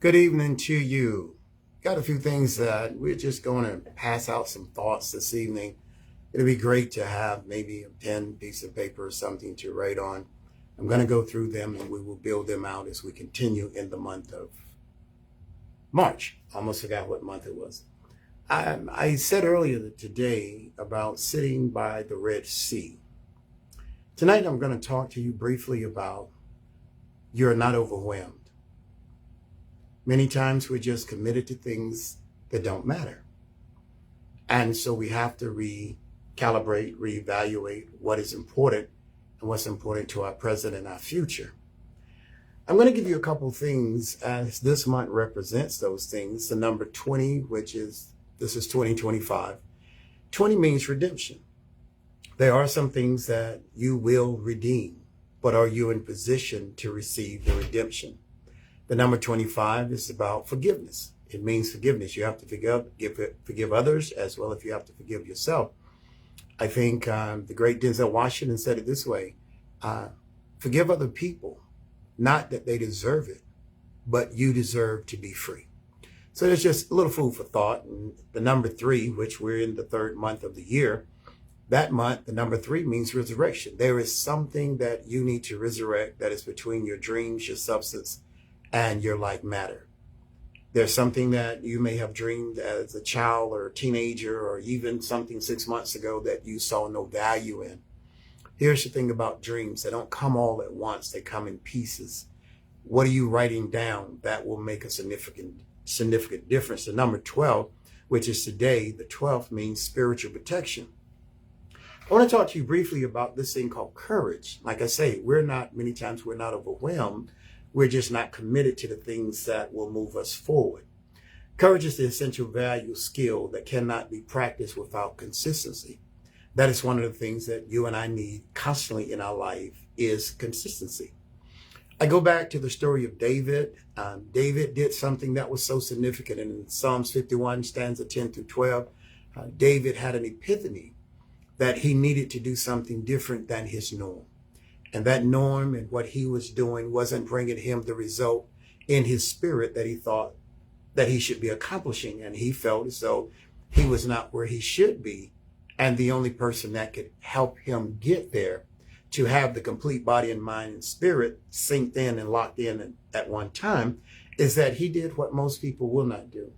Good evening to you. Got a few things that we're just going to pass out some thoughts this evening. It'll be great to have maybe a pen, piece of paper, or something to write on. I'm going to go through them and we will build them out as we continue in the month of March. Almost forgot what month it was. I said earlier today about sitting by the Red Sea. Tonight I'm going to talk to you briefly about you're not overwhelmed. Many times we're just committed to things that don't matter. And so we have to recalibrate, reevaluate what is important and what's important to our present and our future. I'm going to give you a couple things as this month represents those things. The number 20, this is 2025. 20 means redemption. There are some things that you will redeem, but are you in position to receive the redemption? The number 25 is about forgiveness. It means forgiveness. You have to forgive others as well as you have to forgive yourself. I think the great Denzel Washington said it this way, forgive other people, not that they deserve it, but you deserve to be free. So there's just a little food for thought. And the number 3, which we're in the 3rd month of the year, that month, the number 3 means resurrection. There is something that you need to resurrect that is between your dreams, your substance, and your like matter. There's something that you may have dreamed as a child or a teenager or even something 6 months ago that you saw no value in. Here's the thing about dreams. They don't come all at once. They come in pieces. What are you writing down that will make a significant difference? The number 12, which is today, the 12th means spiritual protection. I want to talk to you briefly about this thing called courage. Like I say, many times we're not overwhelmed. We're just not committed to the things that will move us forward. Courage is the essential value skill that cannot be practiced without consistency. That is one of the things that you and I need constantly in our life is consistency. I go back to the story of David. David did something that was so significant. And in Psalms 51, stanza 10 through 12, David had an epiphany that he needed to do something different than his norm. And that norm and what he was doing wasn't bringing him the result in his spirit that he thought that he should be accomplishing. And he felt as though he was not where he should be. And the only person that could help him get there to have the complete body and mind and spirit synced in and locked in at one time is that he did what most people will not do.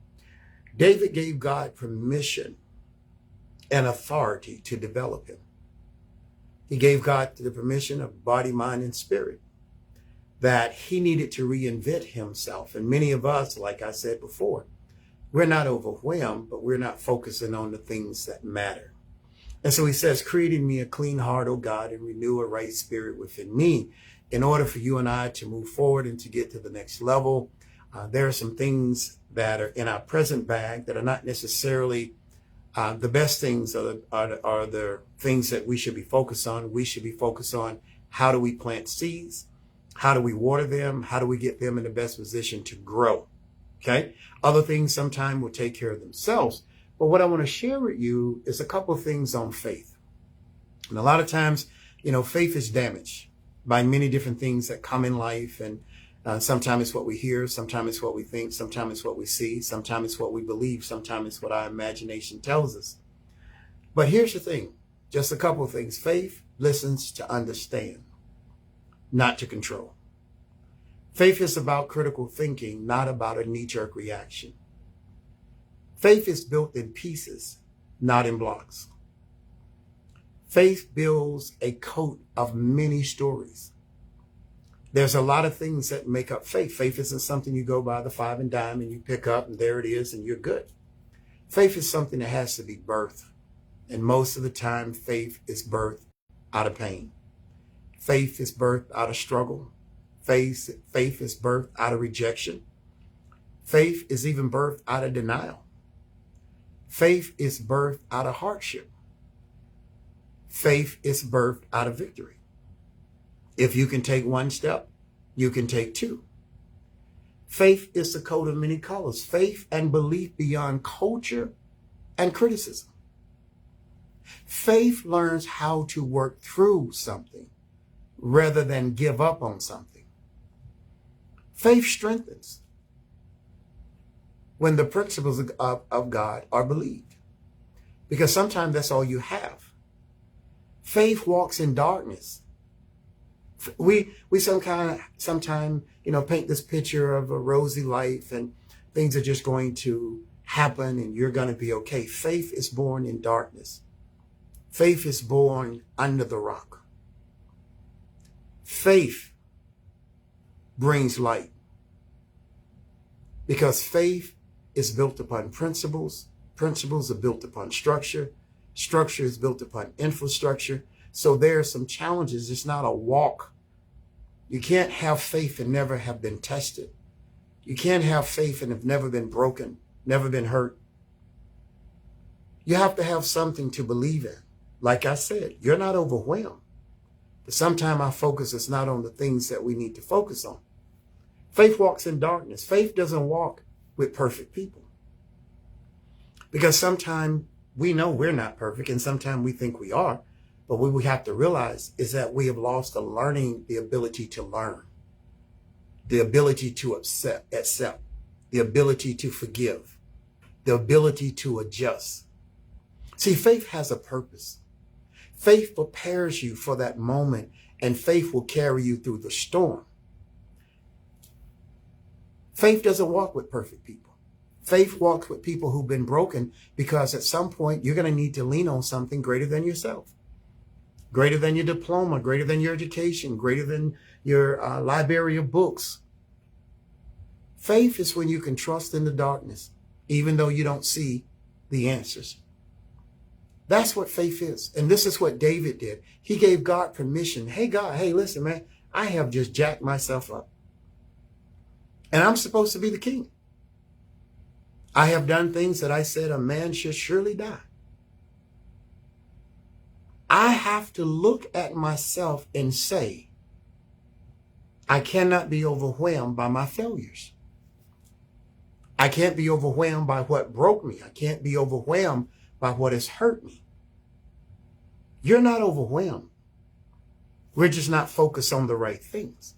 David gave God permission and authority to develop him. He gave God the permission of body, mind, and spirit that he needed to reinvent himself. And many of us, like I said before, we're not overwhelmed, but we're not focusing on the things that matter. And so he says, create in me a clean heart, O God, and renew a right spirit within me. In order for you and I to move forward and to get to the next level, there are some things that are in our present bag that are not necessarily the best things are the things that we should be focused on. We should be focused on how do we plant seeds? How do we water them? How do we get them in the best position to grow? Okay. Other things sometimes will take care of themselves. But what I want to share with you is a couple of things on faith. And a lot of times, faith is damaged by many different things that come in life. And sometimes it's what we hear, sometimes it's what we think, sometimes it's what we see, sometimes it's what we believe, sometimes it's what our imagination tells us. But here's the thing, just a couple of things. Faith listens to understand, not to control. Faith is about critical thinking, not about a knee-jerk reaction. Faith is built in pieces, not in blocks. Faith builds a coat of many stories. There's a lot of things that make up faith. Faith isn't something you go by the 5 and dime and you pick up and there it is and you're good. Faith is something that has to be birthed. And most of the time, faith is birthed out of pain. Faith is birthed out of struggle. Faith is birthed out of rejection. Faith is even birthed out of denial. Faith is birthed out of hardship. Faith is birthed out of victory. If you can take one step, you can take 2. Faith is the coat of many colors. Faith and belief beyond culture and criticism. Faith learns how to work through something rather than give up on something. Faith strengthens. when the principles of God are believed. Because sometimes that's all you have. Faith walks in darkness. We sometimes, paint this picture of a rosy life and things are just going to happen and you're going to be okay. Faith is born in darkness. Faith is born under the rock. Faith brings light because faith is built upon principles. Principles are built upon structure. Structure is built upon infrastructure. So there are some challenges. It's not a walk. You can't have faith and never have been tested. You can't have faith and have never been broken, never been hurt. You have to have something to believe in. Like I said, you're not overwhelmed. But sometimes our focus is not on the things that we need to focus on. Faith walks in darkness. Faith doesn't walk with perfect people. Because sometimes we know we're not perfect and sometimes we think we are. But what we have to realize is that we have lost the ability to learn, the ability to accept, the ability to forgive, the ability to adjust. See, faith has a purpose. Faith prepares you for that moment, and faith will carry you through the storm. Faith doesn't walk with perfect people. Faith walks with people who've been broken because at some point you're going to need to lean on something greater than yourself, greater than your diploma, greater than your education, greater than your library of books. Faith is when you can trust in the darkness, even though you don't see the answers. That's what faith is. And this is what David did. He gave God permission. Hey, God, hey, listen, man, I have just jacked myself up. And I'm supposed to be the king. I have done things that I said a man should surely die. I have to look at myself and say, I cannot be overwhelmed by my failures. I can't be overwhelmed by what broke me. I can't be overwhelmed by what has hurt me. You're not overwhelmed. We're just not focused on the right things.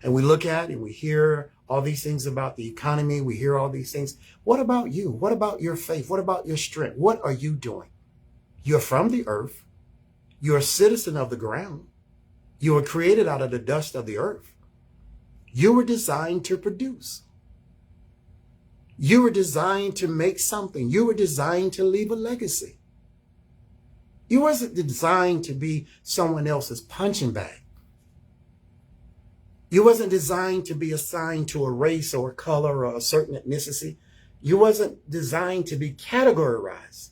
And we look at and we hear all these things about the economy. We hear all these things. What about you? What about your faith? What about your strength? What are you doing? You're from the earth. You're a citizen of the ground. You were created out of the dust of the earth. You were designed to produce. You were designed to make something. You were designed to leave a legacy. You wasn't designed to be someone else's punching bag. You wasn't designed to be assigned to a race or a color or a certain ethnicity. You wasn't designed to be categorized.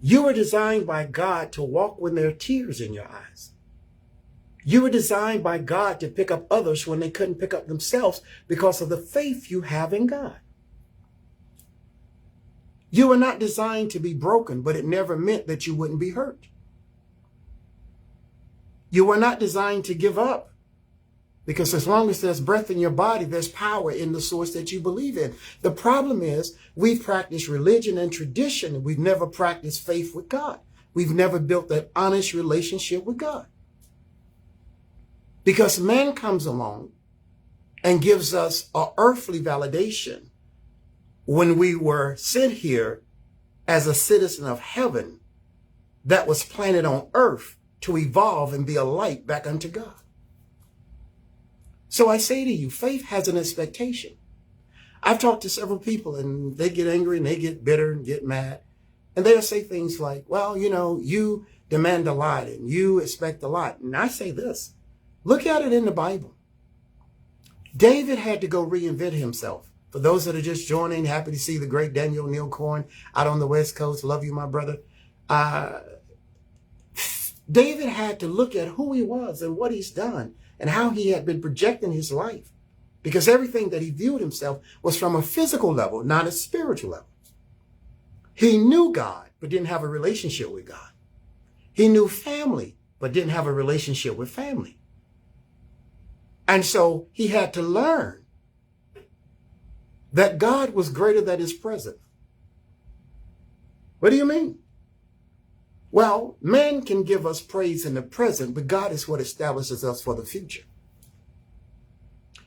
You were designed by God to walk when there are tears in your eyes. You were designed by God to pick up others when they couldn't pick up themselves because of the faith you have in God. You were not designed to be broken, but it never meant that you wouldn't be hurt. You were not designed to give up, because as long as there's breath in your body, there's power in the source that you believe in. The problem is we've practiced religion and tradition, and we've never practiced faith with God. We've never built that honest relationship with God. Because man comes along and gives us an earthly validation when we were sent here as a citizen of heaven that was planted on earth to evolve and be a light back unto God. So I say to you, faith has an expectation. I've talked to several people and they get angry and they get bitter and get mad. And they'll say things like, well, you demand a lot and you expect a lot. And I say this, look at it in the Bible. David had to go reinvent himself. For those that are just joining, happy to see the great Daniel Neal Corn out on the West Coast. Love you, my brother. David had to look at who he was and what he's done and how he had been projecting his life, because everything that he viewed himself was from a physical level, not a spiritual level. He knew God, but didn't have a relationship with God. He knew family, but didn't have a relationship with family. And so he had to learn that God was greater than his present. What do you mean? Well, man can give us praise in the present, but God is what establishes us for the future.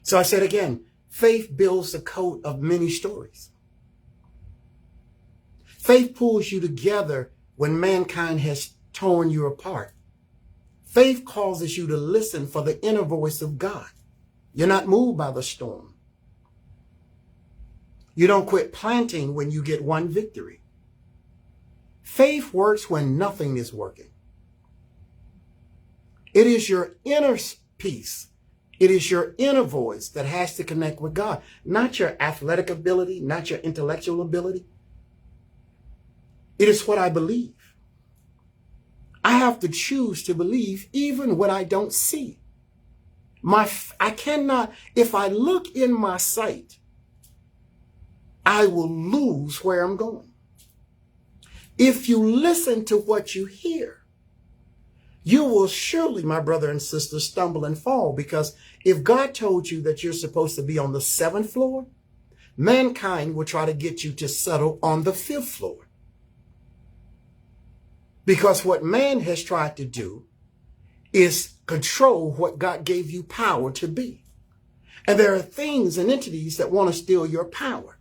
So I said again, Faith builds a coat of many stories. Faith pulls you together when mankind has torn you apart. Faith causes you to listen for the inner voice of God. You're not moved by the storm. You don't quit planting when you get one victory. Faith works when nothing is working. It is your inner peace. It is your inner voice that has to connect with God, not your athletic ability, not your intellectual ability. It is what I believe. I have to choose to believe even when I don't see. I cannot, if I look in my sight, I will lose where I'm going. If you listen to what you hear, you will surely, my brother and sister, stumble and fall, because if God told you that you're supposed to be on the 7th floor, mankind will try to get you to settle on the 5th floor. Because what man has tried to do is control what God gave you power to be. And there are things and entities that want to steal your power.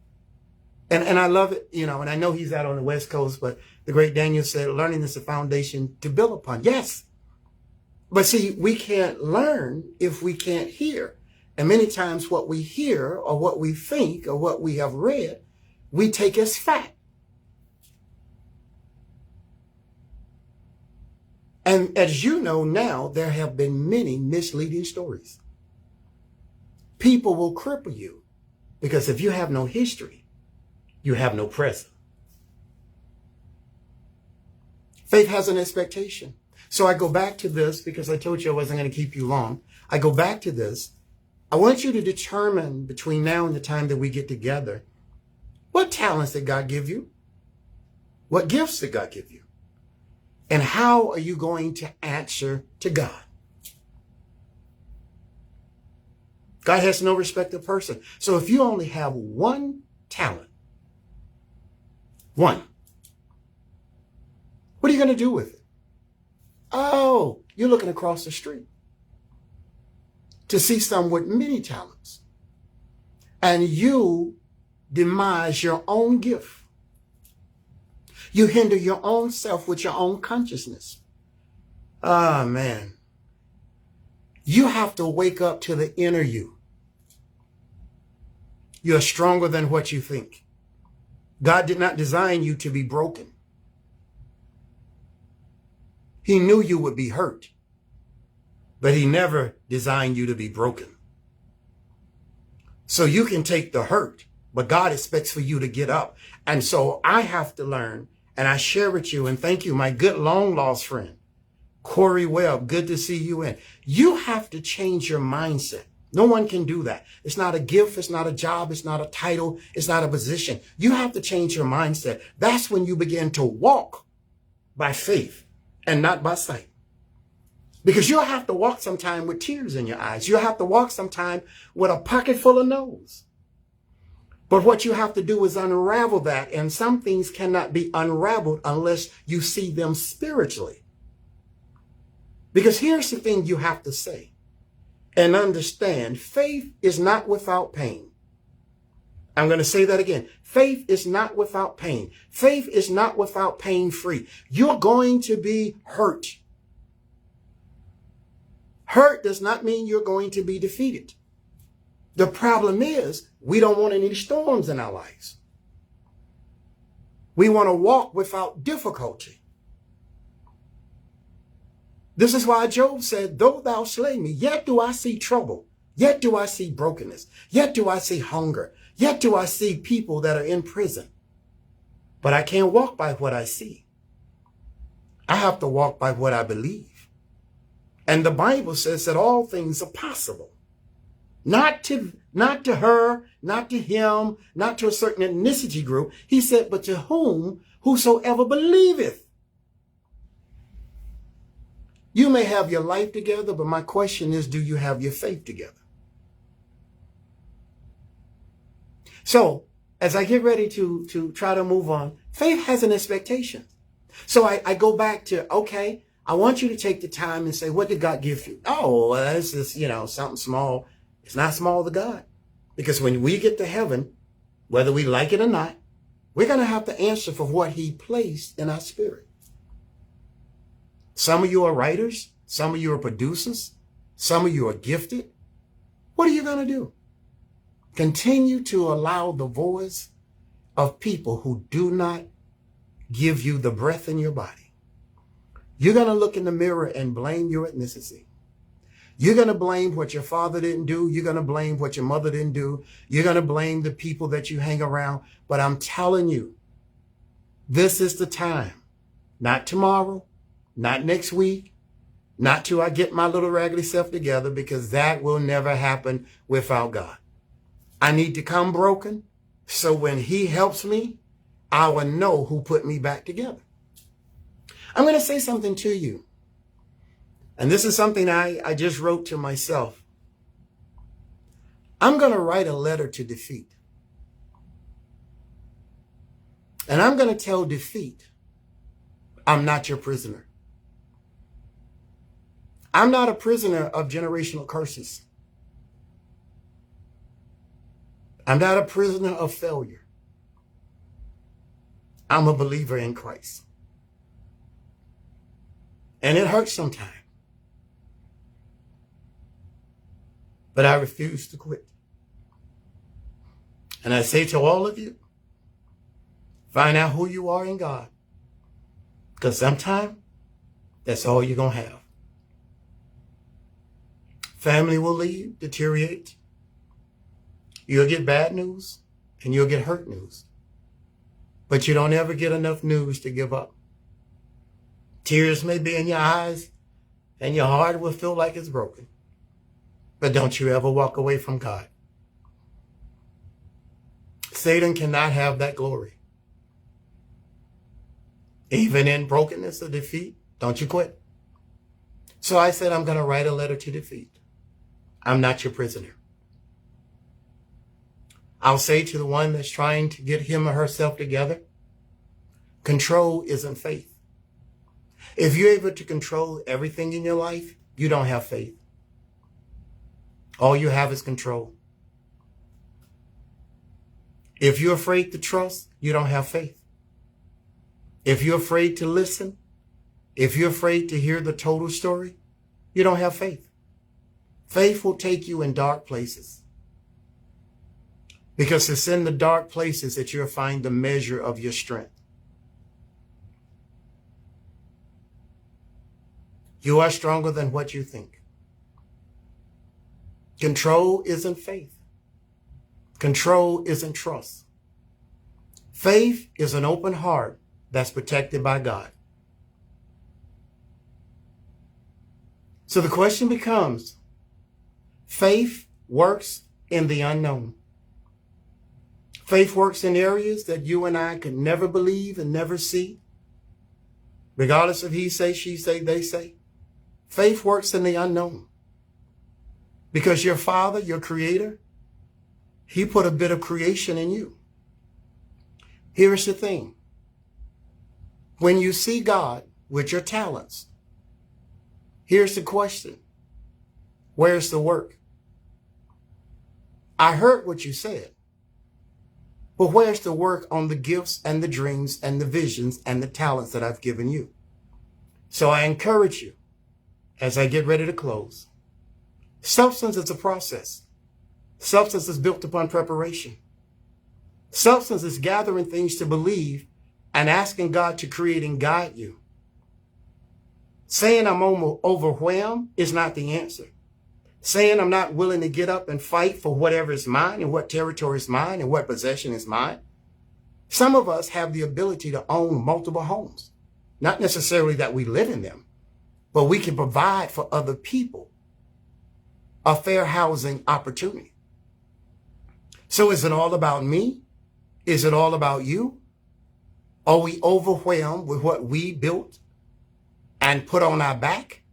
And I love it, and I know he's out on the West Coast, but the great Daniel said, learning is the foundation to build upon. Yes. But see, we can't learn if we can't hear. And many times what we hear or what we think or what we have read, we take as fact. And as you know now, there have been many misleading stories. People will cripple you because if you have no history, you have no present. Faith has an expectation. So I go back to this because I told you I wasn't going to keep you long. I go back to this. I want you to determine between now and the time that we get together, what talents did God give you? What gifts did God give you? And how are you going to answer to God? God has no respect of person. So if you only have one talent, one, what are you going to do with it? Oh, you're looking across the street to see someone with many talents, and you demise your own gift. You hinder your own self with your own consciousness. Ah, man. You have to wake up to the inner you. You're stronger than what you think. God did not design you to be broken. He knew you would be hurt, but he never designed you to be broken. So you can take the hurt, but God expects for you to get up. And so I have to learn, and I share with you, and thank you, my good long lost friend, Corey Webb, good to see you in. You have to change your mindset. No one can do that. It's not a gift. It's not a job. It's not a title. It's not a position. You have to change your mindset. That's when you begin to walk by faith and not by sight. Because you'll have to walk sometime with tears in your eyes. You'll have to walk sometime with a pocket full of no's. But what you have to do is unravel that. And some things cannot be unraveled unless you see them spiritually. Because here's the thing you have to say and understand. Faith is not without pain. I'm going to say that again. Faith is not without pain. Faith is not without pain free. You're going to be hurt. Hurt does not mean you're going to be defeated. The problem is we don't want any storms in our lives. We want to walk without difficulty. This is why Job said, though thou slay me, yet do I see trouble. Yet do I see brokenness. Yet do I see hunger. Yet do I see people that are in prison. But I can't walk by what I see. I have to walk by what I believe. And the Bible says that all things are possible. Not to her, not to him, not to a certain ethnicity group. He said, but to whosoever believeth. You may have your life together, but my question is, do you have your faith together? So as I get ready to try to move on, faith has an expectation. So I go back to, okay, I want you to take the time and say, what did God give you? Oh, well, this is, something small. It's not small to God Because when we get to heaven, whether we like it or not, we're going to have to answer for what he placed in our spirit. Some of you are writers. Some of you are producers. Some of you are gifted. What are you going to do? Continue to allow the voice of people who do not give you the breath in your body. You're going to look in the mirror and blame your ethnicity. You're going to blame what your father didn't do. You're going to blame what your mother didn't do. You're going to blame the people that you hang around. But I'm telling you, this is the time. Not tomorrow, not next week, not till I get my little raggedy self together, because that will never happen without God. I need to come broken, so when he helps me, I will know who put me back together. I'm going to say something to you. And this is something I just wrote to myself. I'm going to write a letter to defeat. And I'm going to tell defeat, I'm not your prisoner. I'm not a prisoner of generational curses. I'm not a prisoner of failure. I'm a believer in Christ. And it hurts sometimes. But I refuse to quit. And I say to all of you, find out who you are in God. Because sometimes that's all you're going to have. Family will leave, deteriorate. You'll get bad news and you'll get hurt news. But you don't ever get enough news to give up. Tears may be in your eyes and your heart will feel like it's broken. But don't you ever walk away from God. Satan cannot have that glory. Even in brokenness or defeat, don't you quit. So I said, I'm going to write a letter to defeat. I'm not your prisoner. I'll say to the one that's trying to get him or herself together, control isn't faith. If you're able to control everything in your life, you don't have faith. All you have is control. If you're afraid to trust, you don't have faith. If you're afraid to listen, if you're afraid to hear the total story, you don't have faith. Faith will take you in dark places. Because it's in the dark places that you'll find the measure of your strength. You are stronger than what you think. Control isn't faith. Control isn't trust. Faith is an open heart that's protected by God. So the question becomes, faith works in the unknown. Faith works in areas that you and I could never believe and never see. Regardless of he say, she say, they say. Faith works in the unknown. Because your Father, your Creator, he put a bit of creation in you. Here's the thing. When you see God with your talents, here's the question. Where's the work? I heard what you said. But where's the work on the gifts and the dreams and the visions and the talents that I've given you? So I encourage you, as I get ready to close, substance is a process. Substance is built upon preparation. Substance is gathering things to believe and asking God to create and guide you. Saying I'm overwhelmed is not the answer. Saying I'm not willing to get up and fight for whatever is mine and what territory is mine and what possession is mine. Some of us have the ability to own multiple homes. Not necessarily that we live in them, but we can provide for other people a fair housing opportunity. So is it all about me? Is it all about you? Are we overwhelmed with what we built and put on our back?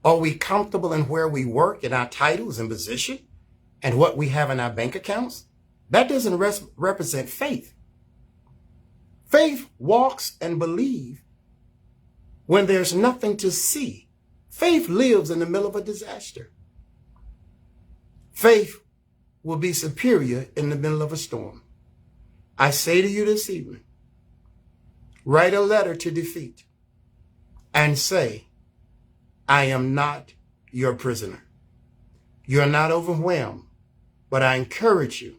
Are we comfortable in where we work, in our titles and position, and what we have in our bank accounts? That doesn't represent faith. Faith walks and believes when there's nothing to see. Faith lives in the middle of a disaster. Faith will be superior in the middle of a storm. I say to you this evening, write a letter to defeat and say, I am not your prisoner. You're not overwhelmed, but I encourage you.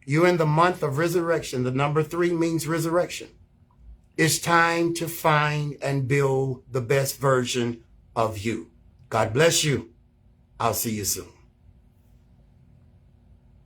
You're in the month of resurrection. The number 3 means resurrection. It's time to find and build the best version of you. God bless you. I'll see you soon.